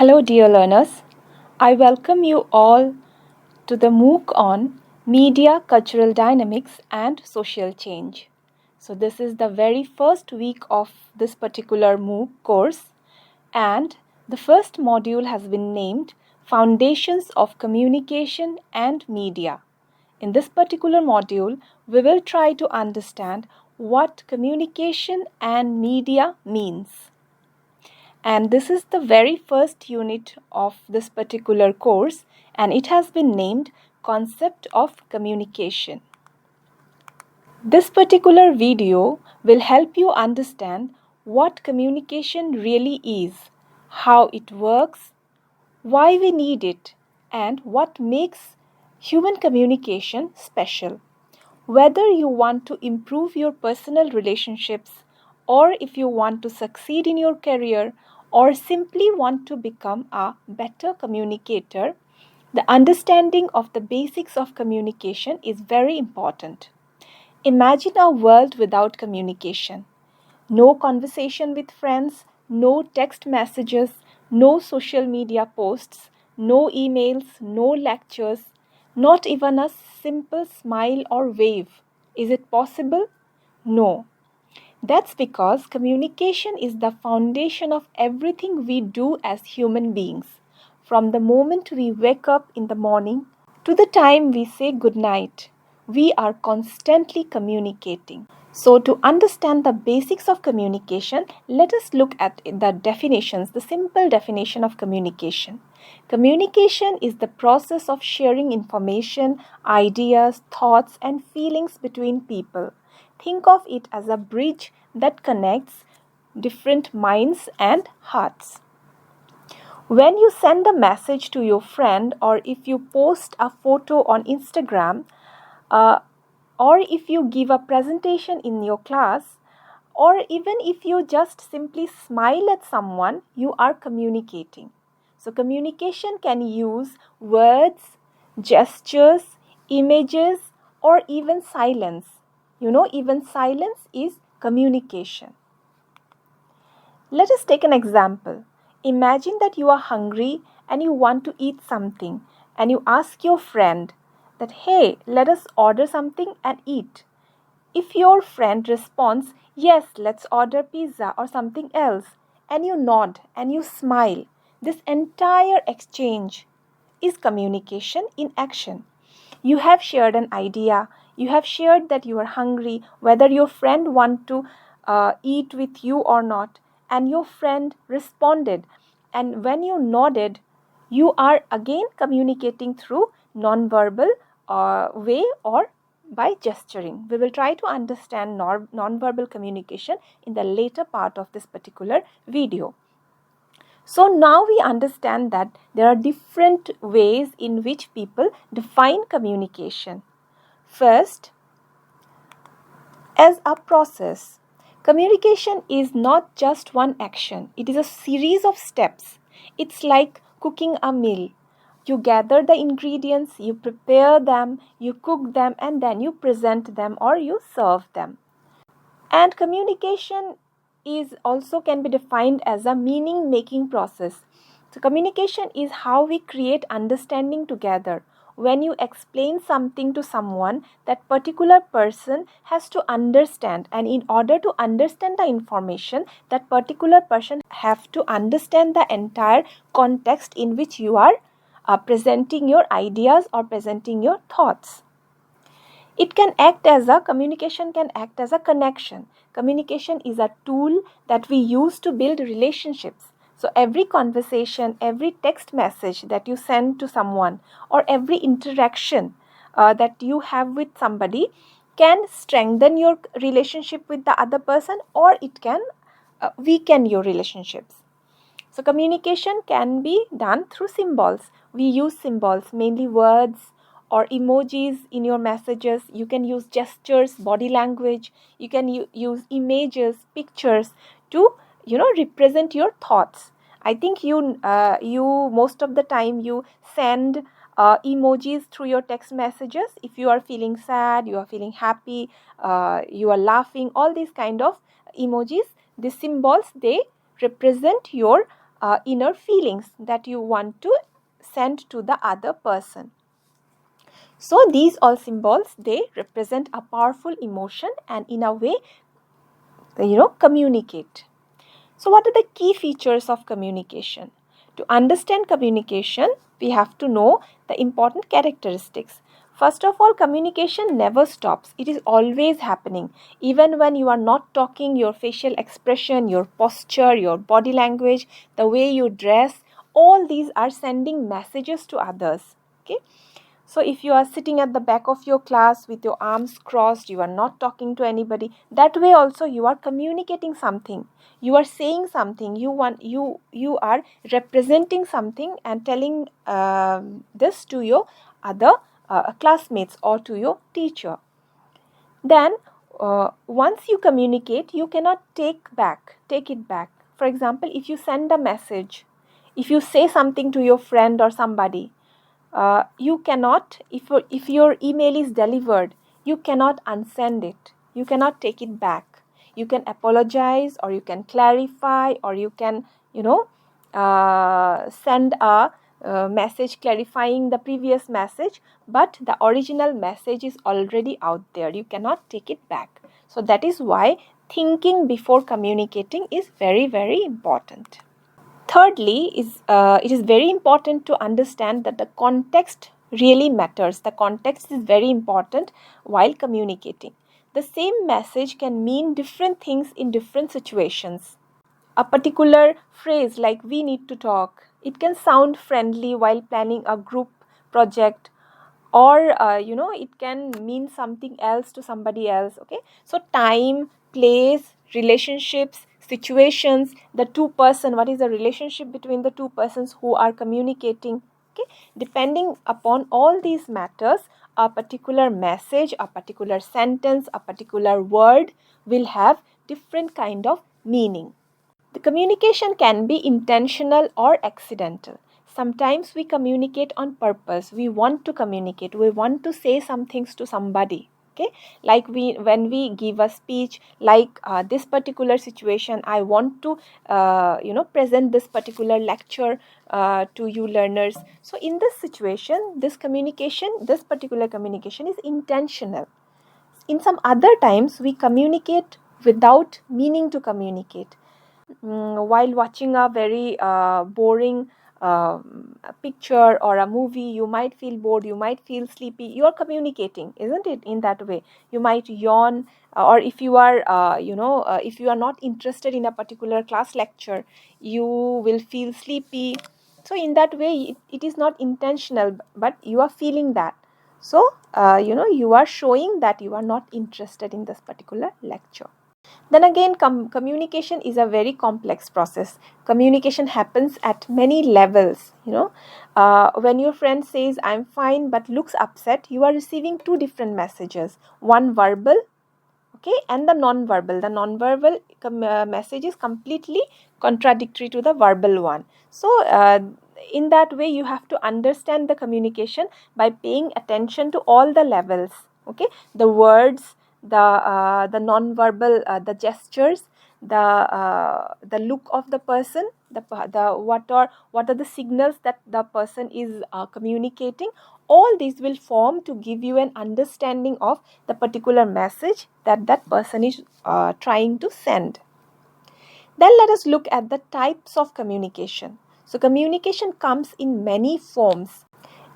Hello, dear learners. I welcome you all to the MOOC on Media, Cultural Dynamics and Social Change. So, this is the very first week of this particular MOOC course, and the first module has been named Foundations of Communication and Media. In this particular module, we will try to understand what communication and media means. And this is the very first unit of this particular course, and it has been named Concept of Communication. This particular video will help you understand what communication really is, how it works, why we need it, and what makes human communication special. Whether you want to improve your personal relationships, or if you want to succeed in your career, or simply want to become a better communicator, the understanding of the basics of communication is very important. Imagine a world without communication. No conversation with friends, no text messages, no social media posts, no emails, no lectures, not even a simple smile or wave. Is it possible? No. That's because communication is the foundation of everything we do as human beings. From the moment we wake up in the morning to the time we say goodnight, we are constantly communicating. So, to understand the basics of communication, let us look at the definitions, the simple definition of communication. Communication is the process of sharing information, ideas, thoughts, and feelings between people. Think of it as a bridge that connects different minds and hearts. When you send a message to your friend, or if you post a photo on Instagram, uh, or if you give a presentation in your class, or even if you just simply smile at someone, you are communicating. So, communication can use words, gestures, images, or even silence. Even silence is communication. Let us take an example. Imagine that you are hungry and you want to eat something, and you ask your friend that, hey, let us order something and eat. If your friend responds, yes, let's order pizza or something else, and you nod and you smile, this entire exchange is communication in action. You have shared an idea, you have shared that you are hungry, whether your friend want to eat with you or not, and your friend responded. And when you nodded, you are again communicating through non-verbal way or by gesturing. We will try to understand non-verbal communication in the later part of this particular video. So now we understand that there are different ways in which people define communication. First, as a process. Communication is not just one action, it is a series of steps. It's like cooking a meal. You gather the ingredients, you prepare them, you cook them, and then you present them or you serve them. And communication is also can be defined as a meaning making process. So communication is how we create understanding together. When you explain something to someone, that particular person has to understand, and in order to understand the information, that particular person have to understand the entire context in which you are presenting your ideas or presenting your thoughts. Communication can act as a connection. Communication is a tool that we use to build relationships. So every conversation, every text message that you send to someone, or every interaction that you have with somebody can strengthen your relationship with the other person, or it can weaken your relationships. So communication can be done through symbols. We use symbols, mainly words or emojis in your messages. You can use gestures, body language. You can use images, pictures to represent your thoughts. I think you most of the time you send emojis through your text messages. If you are feeling sad, you are feeling happy, you are laughing, all these kind of emojis, the symbols, they represent your inner feelings that you want to send to the other person. So these all symbols, they represent a powerful emotion and in a way, communicate. So what are the key features of communication? To understand communication, we have to know the important characteristics. First of all, communication never stops. It is always happening. Even when you are not talking, your facial expression, your posture, your body language, the way you dress, all these are sending messages to others. Okay. So if you are sitting at the back of your class with your arms crossed, you are not talking to anybody, that way also you are communicating something. You are saying something. You are representing something and telling this to your other classmates or to your teacher. Then once you communicate, you cannot take it back. For example, if you send a message, if you say something to your friend or somebody, you cannot, if your email is delivered, you cannot unsend it. You cannot take it back. You can apologize, or you can clarify, or you can, send a message clarifying the previous message, but the original message is already out there. You cannot take it back. So that is why thinking before communicating is very, very important. Thirdly, it is very important to understand that the context really matters. The context is very important while communicating. The same message can mean different things in different situations. A particular phrase like "we need to talk," it can sound friendly while planning a group project, or it can mean something else to somebody else. Okay, so time, place, relationships, situations, the two person, what is the relationship between the two persons who are communicating. Okay, depending upon all these matters, a particular message, a particular sentence, a particular word will have different kind of meaning. The communication can be intentional or accidental. Sometimes we communicate on purpose. We want to communicate. We want to say some things to somebody. Okay, like when we give a speech, like this particular situation, I want to present this particular lecture to you learners. So in this situation, this particular communication is intentional. In some other times, we communicate without meaning to communicate. While watching a very boring picture or a movie, you might feel bored, you might feel sleepy. You are communicating, isn't it? In that way, you might yawn, or if you are if you are not interested in a particular class lecture, you will feel sleepy. So in that way, it is not intentional, but you are feeling that. So you are showing that you are not interested in this particular lecture. Then again, communication is a very complex process. Communication happens at many levels. When your friend says "I'm fine" but looks upset, you are receiving two different messages. One verbal, okay, and the non-verbal. The non-verbal message is completely contradictory to the verbal one. So in that way, you have to understand the communication by paying attention to all the levels. Okay, the words, the non-verbal, the gestures, the look of the person, the what are the signals that the person is communicating. All these will form to give you an understanding of the particular message that that person is trying to send. Then let us look at the types of communication. So communication comes in many forms,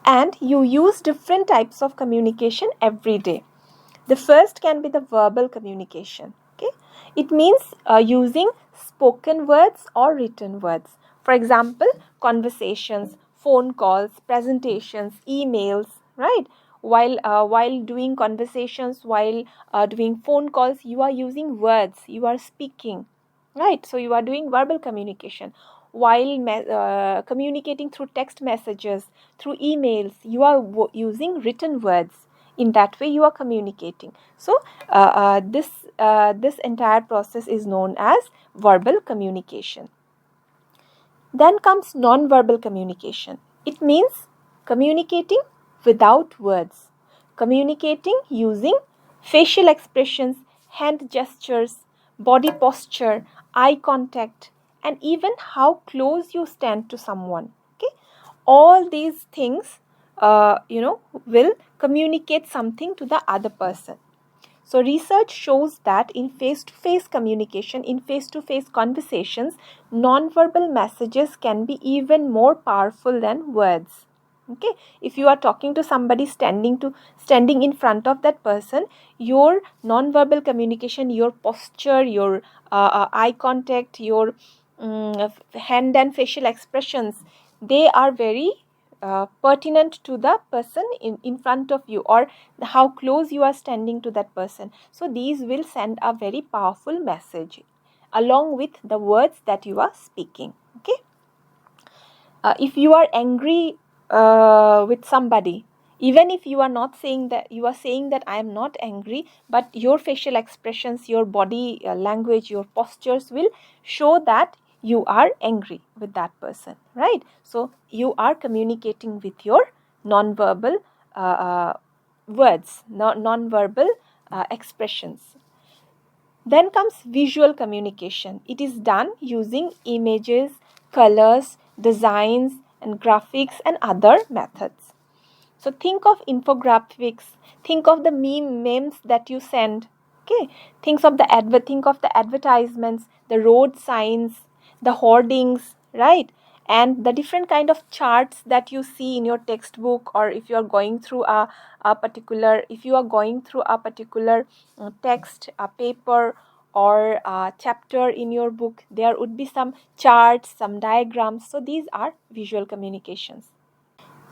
and you use different types of communication every day. The first can be the verbal communication. Okay, it means using spoken words or written words. For example, conversations, phone calls, presentations, emails, right? While doing conversations, while doing phone calls, you are using words, you are speaking, right? So you are doing verbal communication. While communicating through text messages, through emails, you are using written words. In that way, you are communicating. So this entire process is known as verbal communication. Then comes non-verbal communication. It means communicating without words, communicating using facial expressions, hand gestures, body posture, eye contact, and even how close you stand to someone. Okay, all these things will communicate something to the other person. So research shows that in face-to-face communication, in face-to-face conversations, non-verbal messages can be even more powerful than words. Okay, if you are talking to somebody standing in front of that person, your non-verbal communication, your posture, your eye contact, your hand and facial expressions, they are very pertinent to the person in front of you, or how close you are standing to that person. So these will send a very powerful message along with the words that you are speaking. Okay, if you are angry with somebody, even if you are not saying that, you are saying that I am not angry, but your facial expressions, your body language, your postures will show that you are angry with that person, right? So you are communicating with your non-verbal words, non-verbal expressions. Then comes visual communication. It is done using images, colors, designs, and graphics and other methods. So think of infographics, think of the memes that you send. Okay, think of the advertisements, the road signs, the hoardings, right? And the different kind of charts that you see in your textbook, or if you are going through a particular, if you are going through a particular text, a paper, or a chapter in your book, there would be some charts, some diagrams. So these are visual communications.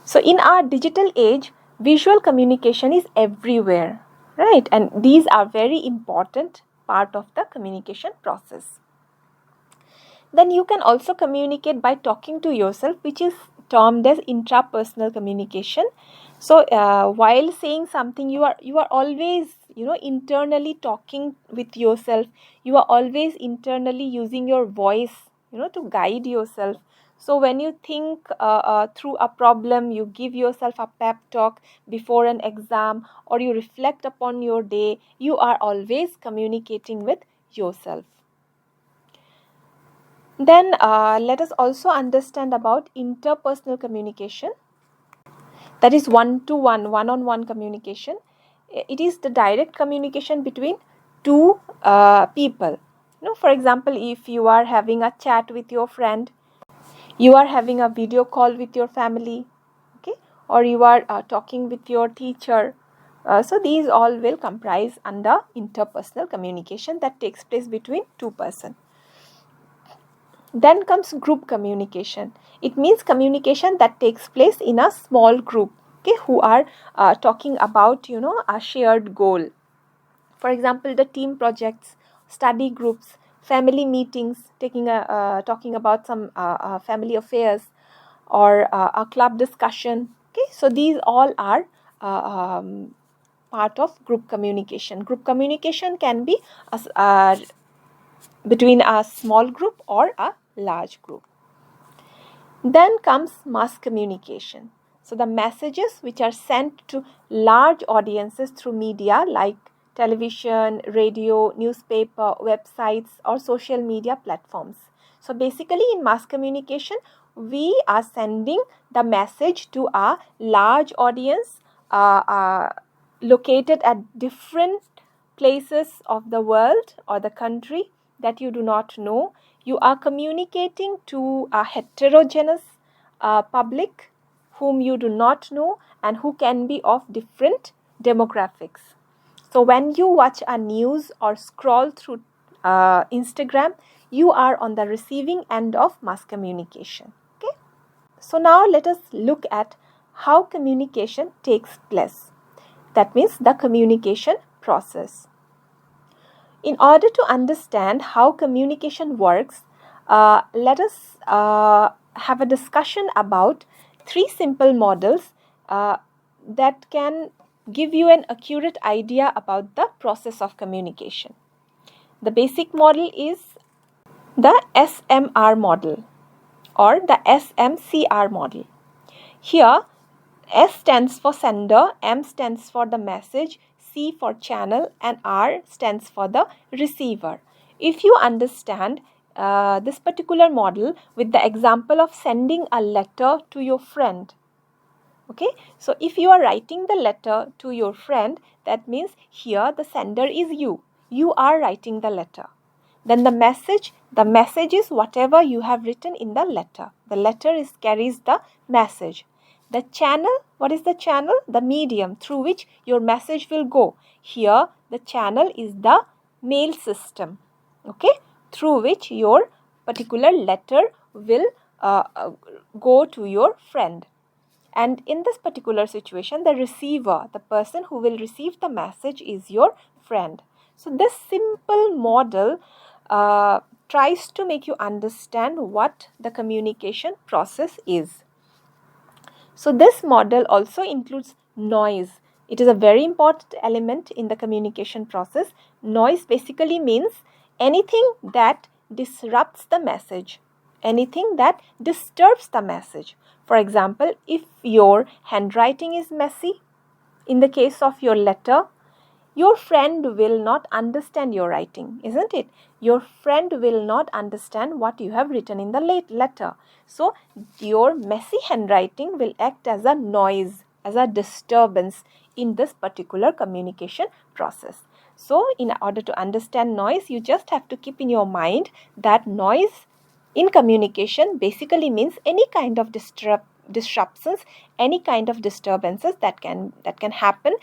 So in our digital age, visual communication is everywhere, right? And these are very important part of the communication process. Then you can also communicate by talking to yourself, which is termed as intrapersonal communication. So while saying something, you are always internally talking with yourself. You are always internally using your voice to guide yourself. So when you think through a problem, you give yourself a pep talk before an exam, or you reflect upon your day, you are always communicating with yourself. Then let us also understand about interpersonal communication. That is one-to-one, one-on-one communication. It is the direct communication between two people. For example, if you are having a chat with your friend, you are having a video call with your family, okay, or you are talking with your teacher. So these all will comprise under interpersonal communication that takes place between two persons. Then comes group communication. It means communication that takes place in a small group, okay, who are talking about a shared goal. For example, the team projects, study groups, family meetings, talking about some family affairs, or a club discussion. Okay, so these all are part of group communication. Group communication can be between a small group or a large group. Then comes mass communication. So the messages which are sent to large audiences through media like television, radio, newspaper, websites, or social media platforms. So basically in mass communication, we are sending the message to a large audience located at different places of the world or the country that you do not know. You are communicating to a heterogeneous public whom you do not know and who can be of different demographics. So when you watch a news or scroll through Instagram, you are on the receiving end of mass communication. Okay. So now let us look at how communication takes place. That means the communication process. In order to understand how communication works, let us have a discussion about three simple models that can give you an accurate idea about the process of communication. The basic model is the SMR model or the SMCR model. Here, S stands for sender, M stands for the message, C for channel, and R stands for the receiver. If you understand this particular model with the example of sending a letter to your friend. Okay, so if you are writing the letter to your friend, that means here the sender is you. You are writing the letter. Then the message is whatever you have written in the letter. The letter carries the message. The channel, what is the channel? The medium through which your message will go. Here the channel is the mail system, okay, through which your particular letter will go to your friend. And in this particular situation, the receiver, the person who will receive the message, is your friend. So this simple model tries to make you understand what the communication process is. So this model also includes noise. It is a very important element in the communication process. Noise basically means anything that disrupts the message, anything that disturbs the message. For example, if your handwriting is messy, in the case of your letter, your friend will not understand your writing, isn't it? Your friend will not understand what you have written in the letter. So, your messy handwriting will act as a noise, as a disturbance in this particular communication process. So, in order to understand noise, you just have to keep in your mind that noise in communication basically means any kind of disruptions, any kind of disturbances that can happen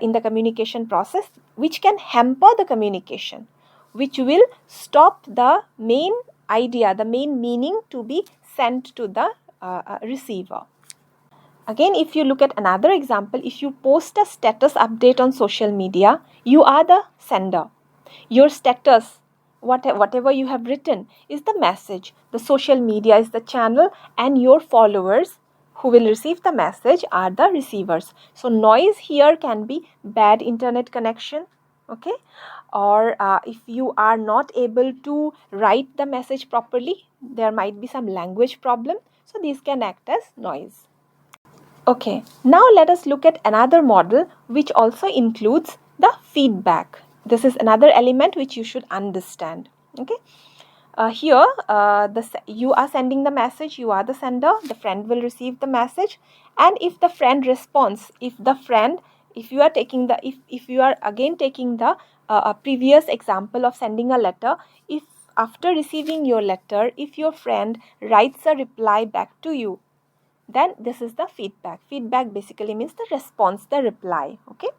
in the communication process, which can hamper the communication, which will stop the main idea, the main meaning to be sent to the receiver. Again, if you look at another example, if you post a status update on social media, you are the sender. Your status, whatever you have written, is the message. The social media is the channel, and your followers who will receive the message are the receivers. So noise here can be bad internet connection, okay, or if you are not able to write the message properly, there might be some language problem. So these can act as noise. Okay, now let us look at another model which also includes the feedback. This is another element which you should understand. Okay, here you are sending the message, you are the sender, the friend will receive the message, and if the friend responds, if you are taking the if you are again taking the previous example of sending a letter, if after receiving your letter, if your friend writes a reply back to you, then this is the feedback. Feedback basically means the response, the reply. Okay,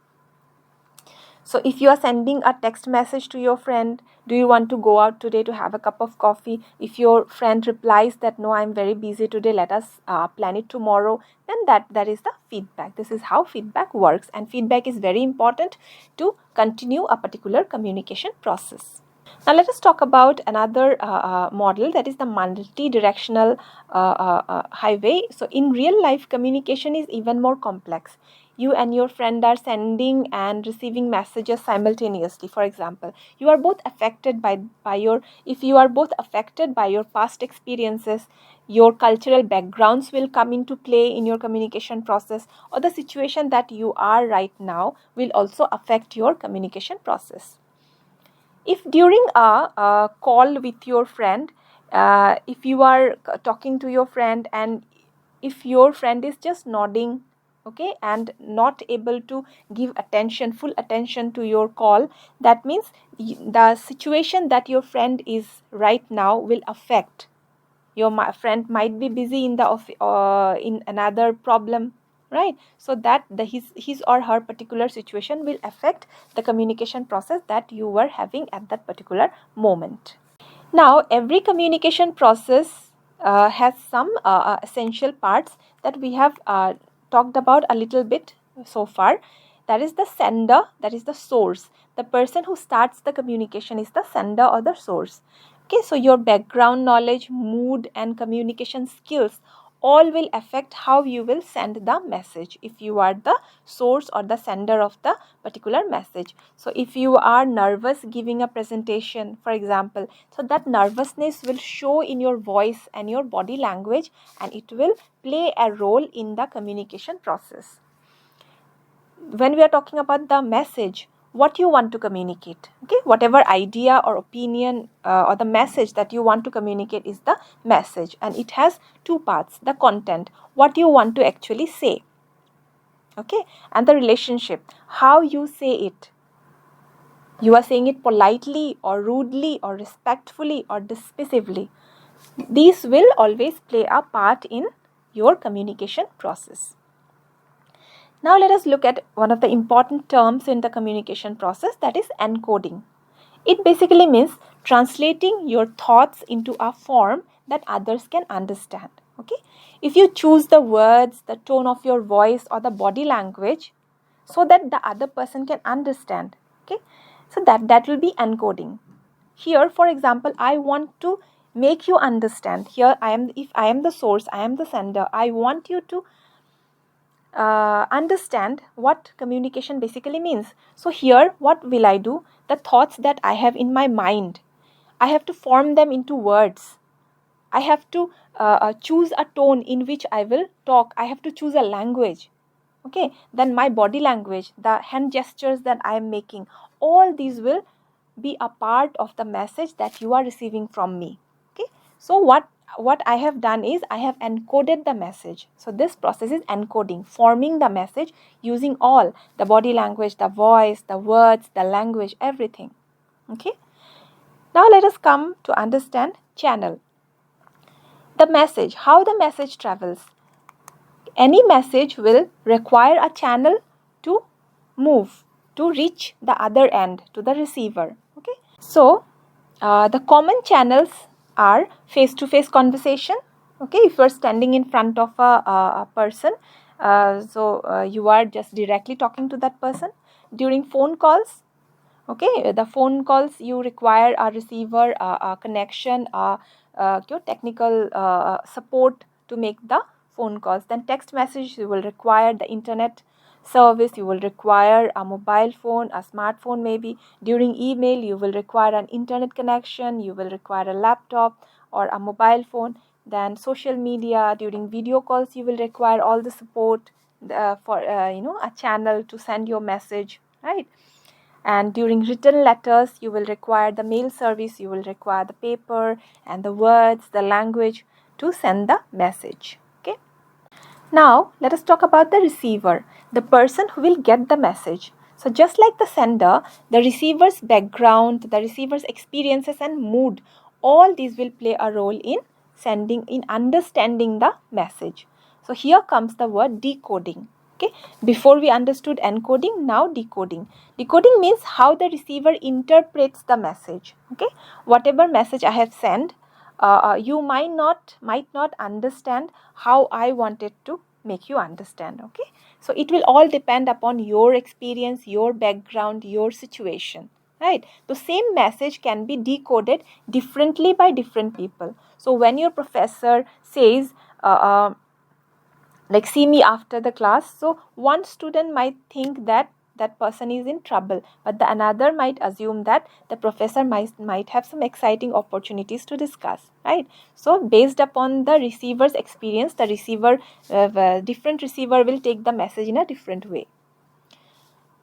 so if you are sending a text message to your friend, do you want to go out today to have a cup of coffee? If your friend replies that no, I'm very busy today, let us plan it tomorrow, then that is the feedback. This is how feedback works, and feedback is very important to continue a particular communication process. Now let us talk about another model, that is the multi-directional highway. So in real life, communication is even more complex. You and your friend are sending and receiving messages simultaneously. For example, you are both affected by your, if you are both affected by your past experiences, your cultural backgrounds will come into play in your communication process, or the situation that you are right now will also affect your communication process. If during a call with your friend, if you are talking to your friend and if your friend is just nodding, okay, and not able to give attention, full attention to your call, that means the situation that your friend is right now will affect. Your friend might be busy in the in another problem, right? So that his or her particular situation will affect the communication process that you were having at that particular moment. Now every communication process has some essential parts that we have talked about a little bit so far. That is the sender, that is the source. The person who starts the communication is the sender or the source. Okay, so your background knowledge, mood, and communication skills all will affect how you will send the message if you are the source or the sender of the particular message. So if you are nervous giving a presentation, for example, so that nervousness will show in your voice and your body language, and it will play a role in the communication process. When we are talking about the message, what you want to communicate. Okay, whatever idea or opinion or the message that you want to communicate is the message, and it has two parts: the content, what you want to actually say, okay, and the relationship, how you say it. You are saying it politely or rudely or respectfully or dismissively. These will always play a part in your communication process. Now let us look at one of the important terms in the communication process, that is encoding. It basically means translating your thoughts into a form that others can understand. Okay? If you choose the words, the tone of your voice or the body language so that the other person can understand. Okay? So that will be encoding. Here, for example, I want to make you understand. Here if I am the source, I am the sender, I want you to understand what communication basically means. So here, what will I do? The thoughts that I have in my mind, I have to form them into words. I have to choose a tone in which I will talk. I have to choose a language. Okay, then my body language, the hand gestures that I am making, all these will be a part of the message that you are receiving from me. Okay, so what I have done is I have encoded the message. So this process is encoding, forming the message using all the body language, the voice, the words, the language, everything. Okay, now let us come to understand channel. The message, how the message travels. Any message will require a channel to move, to reach the other end, to the receiver. Okay, so the common channels are face-to-face conversation. Okay, if you are standing in front of a person, you are just directly talking to that person. During phone calls, okay, the phone calls, you require a receiver, a connection, your technical support to make the phone calls. Then text message, you will require the internet service, you will require a mobile phone, a smartphone maybe. During email, you will require an internet connection, you will require a laptop or a mobile phone. Then social media, during video calls, you will require all the support for a channel to send your message, right? And during written letters, you will require the mail service, you will require the paper and the words, the language to send the message. Okay. Now, let us talk about the receiver, the person who will get the message. So, just like the sender, the receiver's background, the receiver's experiences and mood, all these will play a role in understanding the message. So, here comes the word decoding. Okay, before we understood encoding, now decoding. Decoding means how the receiver interprets the message. Okay, whatever message I have sent, you might not understand how I wanted to make you understand. Okay, so it will all depend upon your experience, your background, your situation, right? The same message can be decoded differently by different people. So when your professor says like, see me after the class, so one student might think that that person is in trouble, but the another might assume that the professor might have some exciting opportunities to discuss, right? So based upon the receiver's experience, the different receiver will take the message in a different way.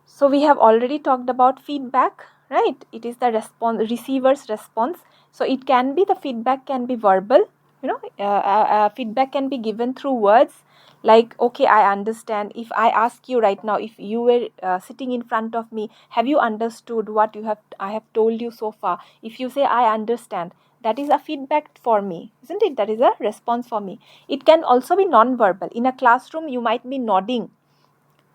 So we have already talked about feedback, right? It is the receiver's response. So it can be, the feedback can be verbal, feedback can be given through words like, okay, I understand. If I ask you right now, if you were sitting in front of me, have you understood what I have told you so far? If you say I understand, that is a feedback for me, isn't it? That is a response for me. It can also be non-verbal. In a classroom, you might be nodding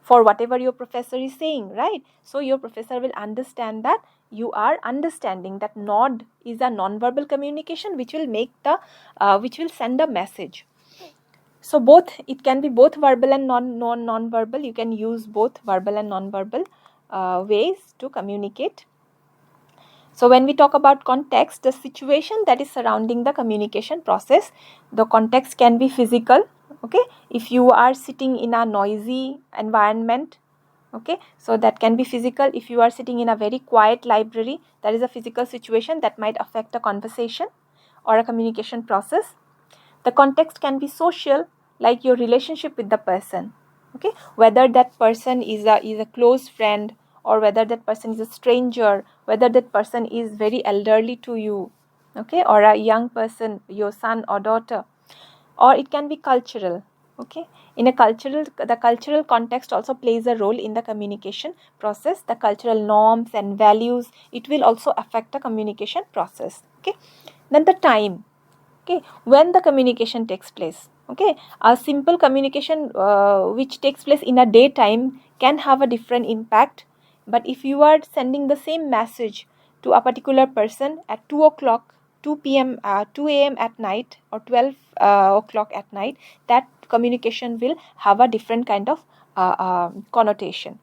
for whatever your professor is saying, right? So your professor will understand that you are understanding. That nod is a non-verbal communication which will send a message. So both, it can be both verbal and non-verbal. You can use both verbal and non-verbal ways to communicate. So when we talk about context, the situation that is surrounding the communication process, the context can be physical. Okay, if you are sitting in a noisy environment, okay, so that can be physical. If you are sitting in a very quiet library, that is a physical situation that might affect a conversation or a communication process. The context can be social, like your relationship with the person. Okay, whether that person is a close friend or whether that person is a stranger, whether that person is very elderly to you, okay, or a young person, your son or daughter, or it can be cultural, okay. In a cultural, the cultural context also plays a role in the communication process. The cultural norms and values, it will also affect the communication process, okay. Then the time, okay, when the communication takes place, okay. A simple communication which takes place in a daytime can have a different impact, but if you are sending the same message to a particular person at 2 o'clock, 2 p.m., 2 a.m. at night, or 12 o'clock at night, that communication will have a different kind of connotation.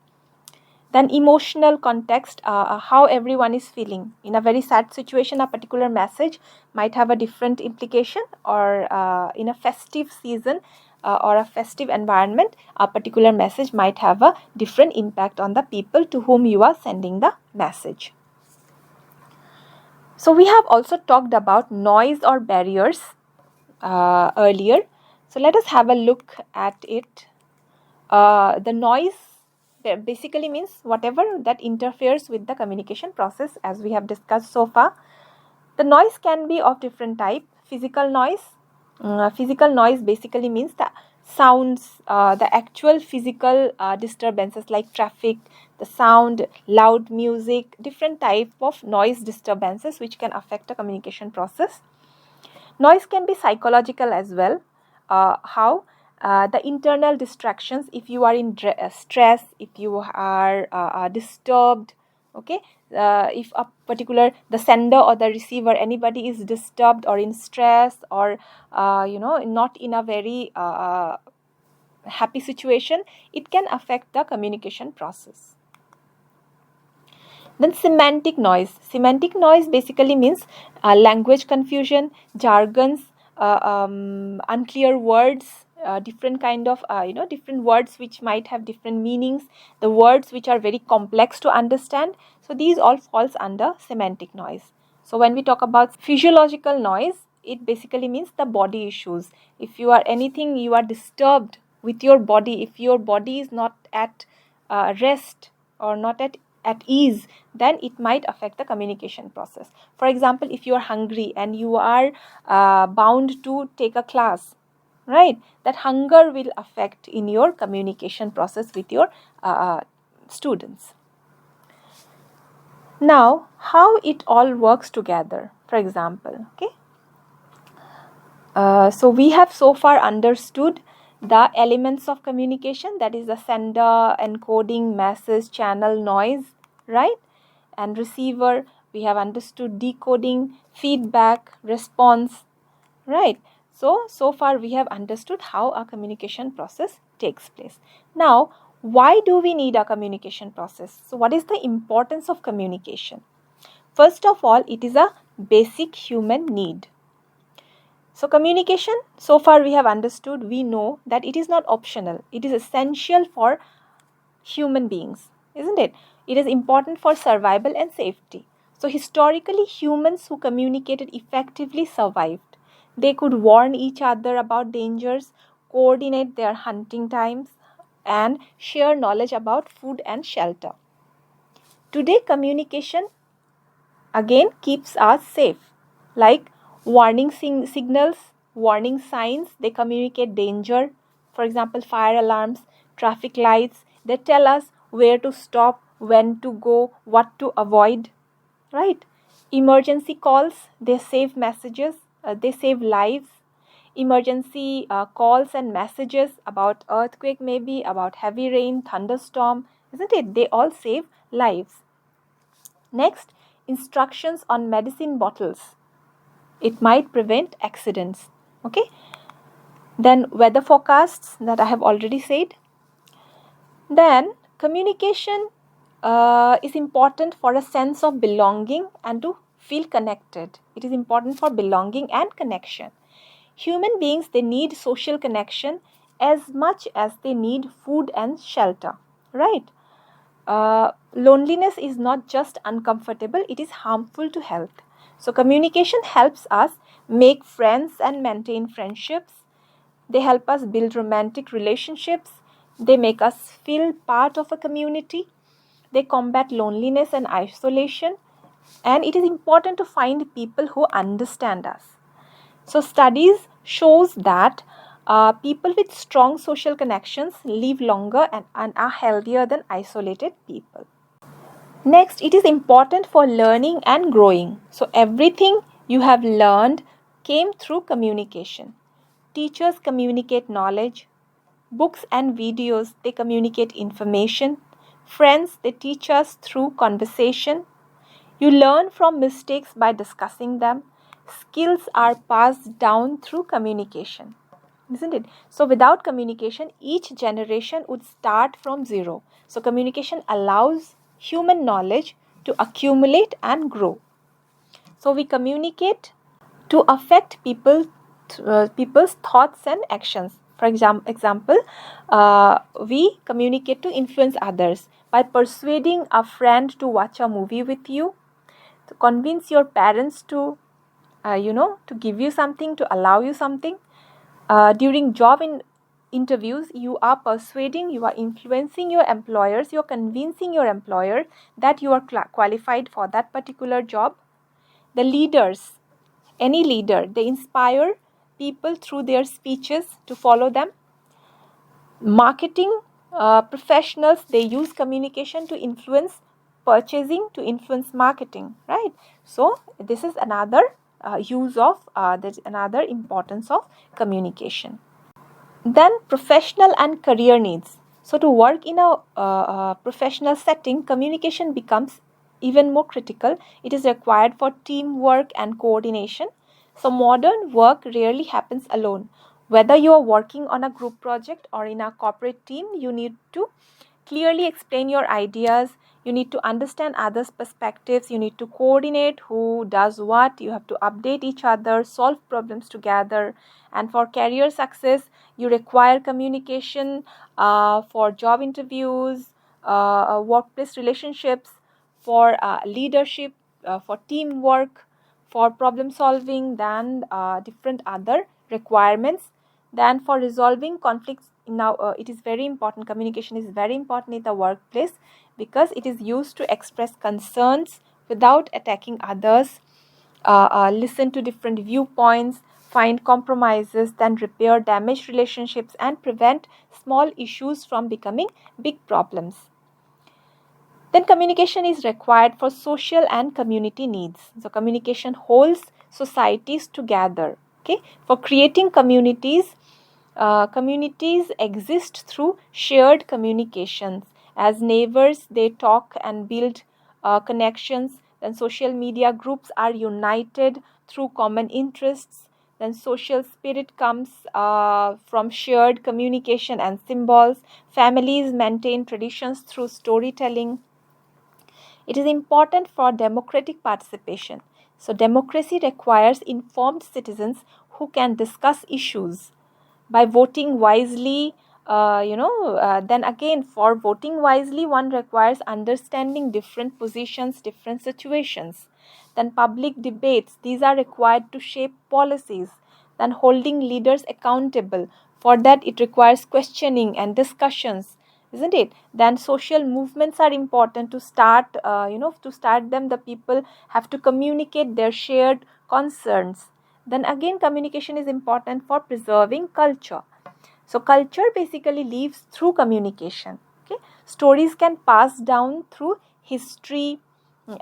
Then emotional context, how everyone is feeling. In a very sad situation, a particular message might have a different implication, or in a festive season or a festive environment, a particular message might have a different impact on the people to whom you are sending the message. So we have also talked about noise or barriers earlier. So let us have a look at it. The noise basically means whatever that interferes with the communication process, as we have discussed so far. The noise can be of different type. Physical noise. Physical noise basically means the sounds, the actual physical disturbances like traffic, the sound, loud music, different type of noise disturbances which can affect the communication process. Noise can be psychological as well. How? The internal distractions, if you are in stress, if you are disturbed, okay, if a particular, the sender or the receiver, anybody is disturbed or in stress, or not in a very happy situation, it can affect the communication process. Then semantic noise. Semantic noise basically means language confusion, jargons, unclear words, different kind of different words which might have different meanings, the words which are very complex to understand. So these all falls under semantic noise. So when we talk about physiological noise, it basically means the body issues. If you are anything, you are disturbed with your body, if your body is not at rest or not at ease, then it might affect the communication process. For example, if you are hungry and you are bound to take a class, right, that hunger will affect in your communication process with your students. Now, how it all works together, for example, okay. So we have so far understood the elements of communication, that is the sender, encoding, message, channel, noise, right, and receiver. We have understood decoding, feedback, response, right. So far we have understood how a communication process takes place. Now, why do we need a communication process? So what is the importance of communication? First of all, it is a basic human need. So communication, so far we have understood, we know that it is not optional. It is essential for human beings, isn't it? It is important for survival and safety. So historically, humans who communicated effectively survived. They could warn each other about dangers, coordinate their hunting times, and share knowledge about food and shelter. Today, communication again keeps us safe, like warning signals, warning signs, they communicate danger. For example, fire alarms, traffic lights, they tell us where to stop, when to go, what to avoid, right? Emergency calls, they save messages, they save lives. Emergency calls and messages about earthquake, maybe about heavy rain, thunderstorm, isn't it? They all save lives. Next, instructions on medicine bottles. It might prevent accidents. Okay. Then weather forecasts that I have already said. Then communication is important for a sense of belonging and to feel connected. It is important for belonging and connection. Human beings, they need social connection as much as they need food and shelter, right? Loneliness is not just uncomfortable, it is harmful to health. So communication helps us make friends and maintain friendships. They help us build romantic relationships. They make us feel part of a community. They combat loneliness and isolation. And it is important to find people who understand us. So studies shows that people with strong social connections live longer and are healthier than isolated people. Next, it is important for learning and growing. So everything you have learned came through communication. Teachers communicate knowledge. Books and videos, they communicate information. Friends, they teach us through conversation. You learn from mistakes by discussing them. Skills are passed down through communication, isn't it? So without communication, each generation would start from zero. So communication allows human knowledge to accumulate and grow. So we communicate to affect people's thoughts and actions. For example, we communicate to influence others by persuading a friend to watch a movie with you, to convince your parents to to give you something, to allow you something. During job interviews, you are persuading, you are influencing your employers, you are convincing your employer that you are qualified for that particular job. The leaders, any leader, they inspire people through their speeches to follow them. Marketing professionals, they use communication to influence purchasing, to influence marketing, right? So this is another there's another importance of communication. Then professional and career needs. So to work in a professional setting, communication becomes even more critical. It is required for teamwork and coordination. So modern work rarely happens alone. Whether you are working on a group project or in a corporate team, you need to clearly explain your ideas. You need to understand others' perspectives. You need to coordinate who does what. You have to update each other, solve problems together. And for career success, you require communication for job interviews, workplace relationships, for leadership, for teamwork, for problem solving, than different other requirements. Then for resolving conflicts, now it is very important, communication is very important in the workplace, because it is used to express concerns without attacking others, listen to different viewpoints, find compromises, then repair damaged relationships and prevent small issues from becoming big problems. Then communication is required for social and community needs. So communication holds societies together. Okay, for creating communities, communities exist through shared communications. As neighbors, they talk and build connections. Then social media groups are united through common interests. Then social spirit comes from shared communication and symbols. Families maintain traditions through storytelling. It is important for democratic participation. So democracy requires informed citizens who can discuss issues. By voting wisely, then again, for voting wisely, one requires understanding different positions, different situations. Then public debates, these are required to shape policies. Then holding leaders accountable, for that it requires questioning and discussions, isn't it? Then social movements are important. To start to start them, the people have to communicate their shared concerns. Then again, communication is important for preserving culture. So culture basically lives through communication. Okay, stories can pass down through history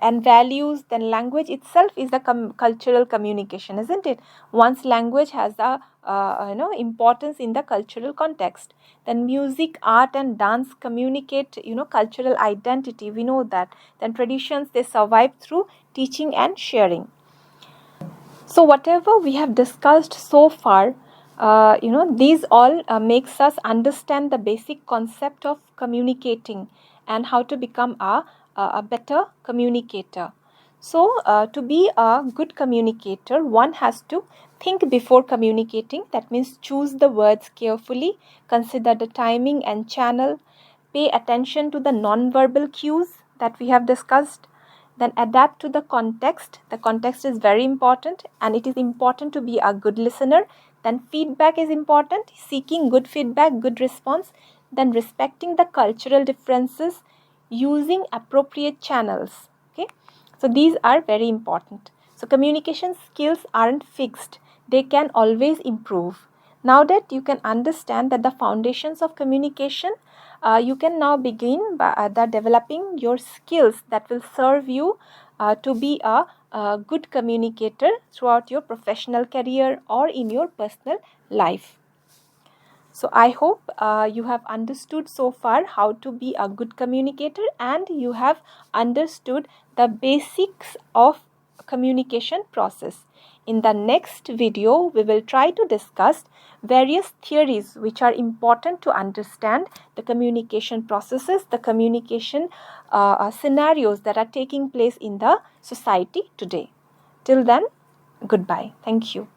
and values. Then language itself is a cultural communication, isn't it? Once language has a importance in the cultural context. Then music, art and dance communicate cultural identity, we know that. Then traditions, they survive through teaching and sharing. So whatever we have discussed so far, these all makes us understand the basic concept of communicating and how to become a better communicator. So to be a good communicator, one has to think before communicating. That means choose the words carefully, consider the timing and channel, pay attention to the non-verbal cues that we have discussed. Then adapt to the context. The context is very important, and it is important to be a good listener. Then feedback is important, seeking good feedback, good response. Then respecting the cultural differences. using appropriate channels. Okay, so these are very important. So communication skills aren't fixed, they can always improve. Now that you can understand that the foundations of communication, you can now begin by developing your skills that will serve you to be a good communicator throughout your professional career or in your personal life. So I hope you have understood so far how to be a good communicator, and you have understood the basics of communication process. In the next video, we will try to discuss various theories which are important to understand the communication processes, the communication scenarios that are taking place in the society today. Till then, goodbye. Thank you.